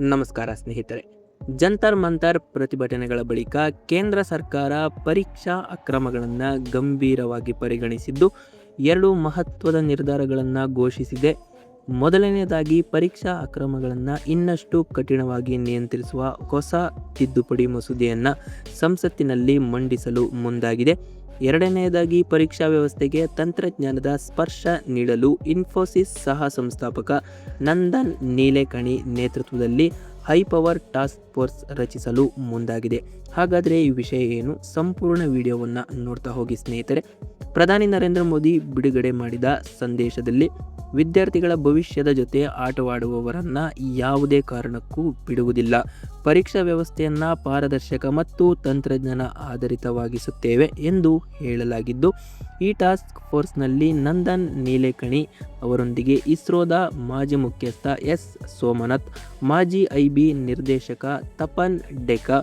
ನಮಸ್ಕಾರ ಸ್ನೇಹಿತರೆ. ಜಂತರ್ ಮಂತರ್ ಪ್ರತಿಭಟನೆಗಳ ಬಳಿಕ ಕೇಂದ್ರ ಸರ್ಕಾರ ಪರೀಕ್ಷಾ ಅಕ್ರಮಗಳನ್ನು ಗಂಭೀರವಾಗಿ ಪರಿಗಣಿಸಿದ್ದು 2 ಮಹತ್ವದ ನಿರ್ಧಾರಗಳನ್ನು ಘೋಷಿಸಿದೆ. ಮೊದಲನೆಯದಾಗಿ ಪರೀಕ್ಷಾ ಅಕ್ರಮಗಳನ್ನು ಇನ್ನಷ್ಟು ಕಠಿಣವಾಗಿ ನಿಯಂತ್ರಿಸುವ ಹೊಸ ತಿದ್ದುಪಡಿ ಮಸೂದೆಯನ್ನು ಸಂಸತ್ತಿನಲ್ಲಿ ಮಂಡಿಸಲು ಮುಂದಾಗಿದೆ. ಎರಡನೆಯದಾಗಿ ಪರೀಕ್ಷಾ ವ್ಯವಸ್ಥೆಗೆ ತಂತ್ರಜ್ಞಾನದ ಸ್ಪರ್ಶ ನೀಡಲು ಇನ್ಫೋಸಿಸ್ ಸಹ ಸಂಸ್ಥಾಪಕ ನಂದನ್ ನೀಲೇಕಣಿ ನೇತೃತ್ವದಲ್ಲಿ ಹೈಪವರ್ ಟಾಸ್ಕ್ ಫೋರ್ಸ್ ರಚಿಸಲು ಮುಂದಾಗಿದೆ. ಹಾಗಾದರೆ ಈ ವಿಷಯ ಏನು? ಸಂಪೂರ್ಣ ವಿಡಿಯೋವನ್ನು ನೋಡ್ತಾ ಹೋಗಿ ಸ್ನೇಹಿತರೆ. ಪ್ರಧಾನಿ ನರೇಂದ್ರ ಮೋದಿ ಬಿಡುಗಡೆ ಮಾಡಿದ ಸಂದೇಶದಲ್ಲಿ ವಿದ್ಯಾರ್ಥಿಗಳ ಭವಿಷ್ಯದ ಜೊತೆ ಆಟವಾಡುವವರನ್ನು ಯಾವುದೇ ಕಾರಣಕ್ಕೂ ಬಿಡುವುದಿಲ್ಲ. ಪರೀಕ್ಷಾ ವ್ಯವಸ್ಥೆಯನ್ನು ಪಾರದರ್ಶಕ ಮತ್ತು ತಂತ್ರಜ್ಞಾನ ಆಧಾರಿತವಾಗಿಸುತ್ತೇವೆ ಎಂದು ಹೇಳಲಾಗಿದ್ದು, ಈ ಟಾಸ್ಕ್ ಫೋರ್ಸ್ನಲ್ಲಿ ನಂದನ್ ನೀಲೇಕಣಿ ಅವರೊಂದಿಗೆ ಇಸ್ರೋದ ಮಾಜಿ ಮುಖ್ಯಸ್ಥ ಎಸ್ ಸೋಮನಾಥ್, ಮಾಜಿ ಐಬಿ ನಿರ್ದೇಶಕ ತಪನ್ ಡೆಕಾ,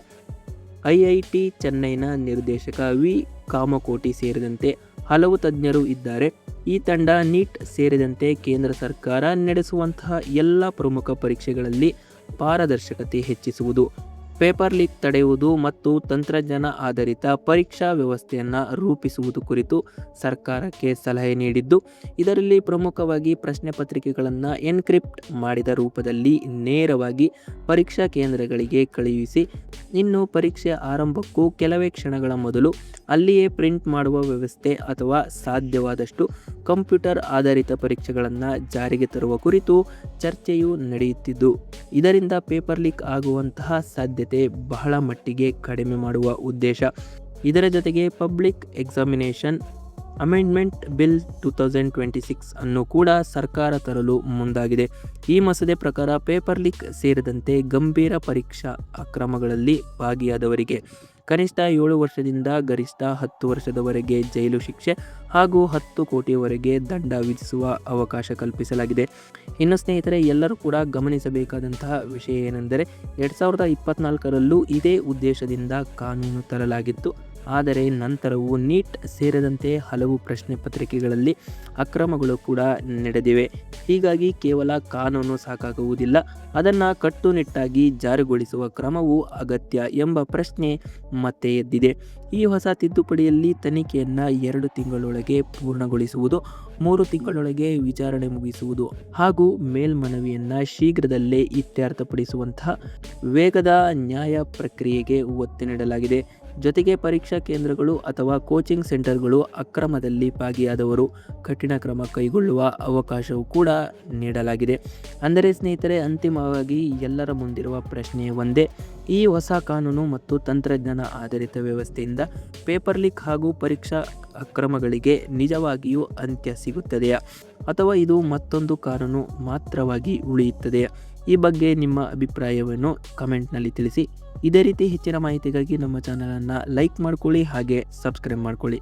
ಐಐಟಿ ಚೆನ್ನೈನ ನಿರ್ದೇಶಕ ವಿ ಕಾಮಕೋಟಿ ಸೇರಿದಂತೆ ಹಲವು ತಜ್ಞರು ಇದ್ದಾರೆ. ಈ ತಂಡ ನೀಟ್ ಸೇರಿದಂತೆ ಕೇಂದ್ರ ಸರ್ಕಾರ ನಡೆಸುವಂತಹ ಎಲ್ಲ ಪ್ರಮುಖ ಪರೀಕ್ಷೆಗಳಲ್ಲಿ ಪಾರದರ್ಶಕತೆ ಹೆಚ್ಚಿಸುವುದು, ಪೇಪರ್ ಲೀಕ್ ತಡೆಯುವುದು ಮತ್ತು ತಂತ್ರಜ್ಞಾನ ಆಧಾರಿತ ಪರೀಕ್ಷಾ ವ್ಯವಸ್ಥೆಯನ್ನು ರೂಪಿಸುವುದು ಕುರಿತು ಸರ್ಕಾರಕ್ಕೆ ಸಲಹೆ ನೀಡಿದ್ದು, ಇದರಲ್ಲಿ ಪ್ರಮುಖವಾಗಿ ಪ್ರಶ್ನೆ ಪತ್ರಿಕೆಗಳನ್ನು ಎನ್ಕ್ರಿಪ್ಟ್ ಮಾಡಿದ ರೂಪದಲ್ಲಿ ನೇರವಾಗಿ ಪರೀಕ್ಷಾ ಕೇಂದ್ರಗಳಿಗೆ ಕಳುಹಿಸಿ, ಇನ್ನು ಪರೀಕ್ಷೆ ಆರಂಭಕ್ಕೂ ಕೆಲವೇ ಕ್ಷಣಗಳ ಮೊದಲು ಅಲ್ಲಿಯೇ ಪ್ರಿಂಟ್ ಮಾಡುವ ವ್ಯವಸ್ಥೆ ಅಥವಾ ಸಾಧ್ಯವಾದಷ್ಟು ಕಂಪ್ಯೂಟರ್ ಆಧಾರಿತ ಪರೀಕ್ಷೆಗಳನ್ನು ಜಾರಿಗೆ ತರುವ ಕುರಿತು ಚರ್ಚೆಯು ನಡೆಯುತ್ತಿದ್ದು, ಇದರಿಂದ ಪೇಪರ್ ಲೀಕ್ ಆಗುವಂತಹ ಸಾಧ್ಯತೆ ಬಹಳ ಮಟ್ಟಿಗೆ ಕಡಿಮೆ ಮಾಡುವ ಉದ್ದೇಶ. ಇದರ ಜೊತೆಗೆ ಪಬ್ಲಿಕ್ ಎಕ್ಸಾಮಿನೇಷನ್ ಅಮೆಂಡ್ಮೆಂಟ್ ಬಿಲ್ 2026 ಅನ್ನು ಕೂಡ ಸರ್ಕಾರ ತರಲು ಮುಂದಾಗಿದೆ. ಈ ಮಸೂದೆ ಪ್ರಕಾರ ಪೇಪರ್ ಲೀಕ್ ಸೇರಿದಂತೆ ಗಂಭೀರ ಪರೀಕ್ಷಾ ಅಕ್ರಮಗಳಲ್ಲಿ ಭಾಗಿಯಾದವರಿಗೆ ಕನಿಷ್ಠ 7 ವರ್ಷದಿಂದ ಗರಿಷ್ಠ 10 ವರ್ಷದವರೆಗೆ ಜೈಲು ಶಿಕ್ಷೆ ಹಾಗೂ 10 ಕೋಟಿಯವರೆಗೆ ದಂಡ ವಿಧಿಸುವ ಅವಕಾಶ ಕಲ್ಪಿಸಲಾಗಿದೆ. ಇನ್ನು ಸ್ನೇಹಿತರೆ, ಎಲ್ಲರೂ ಕೂಡ ಗಮನಿಸಬೇಕಾದಂತಹ ವಿಷಯ ಏನೆಂದರೆ 2024ರಲ್ಲೂ ಇದೇ ಉದ್ದೇಶದಿಂದ ಕಾನೂನು ತರಲಾಗಿತ್ತು. ಆದರೆ ನಂತರವೂ ನೀಟ್ ಸೇರಿದಂತೆ ಹಲವು ಪ್ರಶ್ನೆ ಪತ್ರಿಕೆಗಳಲ್ಲಿ ಅಕ್ರಮಗಳು ಕೂಡ ನಡೆದಿವೆ. ಹೀಗಾಗಿ ಕೇವಲ ಕಾನೂನು ಸಾಕಾಗುವುದಿಲ್ಲ, ಅದನ್ನು ಕಟ್ಟುನಿಟ್ಟಾಗಿ ಜಾರಿಗೊಳಿಸುವ ಕ್ರಮವು ಅಗತ್ಯ ಎಂಬ ಪ್ರಶ್ನೆ ಮತ್ತೆ ಎದ್ದಿದೆ. ಈ ಹೊಸ ತಿದ್ದುಪಡಿಯಲ್ಲಿ ತನಿಖೆಯನ್ನು 2 ತಿಂಗಳೊಳಗೆ ಪೂರ್ಣಗೊಳಿಸುವುದು, 3 ತಿಂಗಳೊಳಗೆ ವಿಚಾರಣೆ ಮುಗಿಸುವುದು ಹಾಗೂ ಮೇಲ್ಮನವಿಯನ್ನು ಶೀಘ್ರದಲ್ಲೇ ಇತ್ಯರ್ಥಪಡಿಸುವಂತಹ ವೇಗದ ನ್ಯಾಯ ಪ್ರಕ್ರಿಯೆಗೆ ಒತ್ತು ನೀಡಲಾಗಿದೆ. ಜೊತೆಗೆ ಪರೀಕ್ಷಾ ಕೇಂದ್ರಗಳು ಅಥವಾ ಕೋಚಿಂಗ್ ಸೆಂಟರ್ಗಳು ಅಕ್ರಮದಲ್ಲಿ ಭಾಗಿಯಾದವರು ಕಠಿಣ ಕ್ರಮ ಕೈಗೊಳ್ಳುವ ಅವಕಾಶವೂ ಕೂಡ ನೀಡಲಾಗಿದೆ. ಅಂದರೆ ಸ್ನೇಹಿತರೆ, ಅಂತಿಮವಾಗಿ ಎಲ್ಲರ ಮುಂದಿರುವ ಪ್ರಶ್ನೆ ಒಂದೇ: ಈ ಹೊಸ ಕಾನೂನು ಮತ್ತು ತಂತ್ರಜ್ಞಾನ ಆಧಾರಿತ ವ್ಯವಸ್ಥೆಯಿಂದ ಪೇಪರ್ ಲೀಕ್ ಹಾಗೂ ಪರೀಕ್ಷಾ ಅಕ್ರಮಗಳಿಗೆ ನಿಜವಾಗಿಯೂ ಅಂತ್ಯ ಸಿಗುತ್ತದೆಯಾ, ಅಥವಾ ಇದು ಮತ್ತೊಂದು ಕಾನೂನು ಮಾತ್ರವಾಗಿ ಉಳಿಯುತ್ತದೆಯಾ? ಈ ಬಗ್ಗೆ ನಿಮ್ಮ ಅಭಿಪ್ರಾಯವನ್ನು ಕಮೆಂಟ್ನಲ್ಲಿ ತಿಳಿಸಿ. ಇದೇ ರೀತಿ ಹೆಚ್ಚಿನ ಮಾಹಿತಿಗಾಗಿ ನಮ್ಮ ಚಾನಲನ್ನು ಲೈಕ್ ಮಾಡ್ಕೊಳ್ಳಿ, ಹಾಗೆ ಸಬ್ಸ್ಕ್ರೈಬ್ ಮಾಡ್ಕೊಳ್ಳಿ.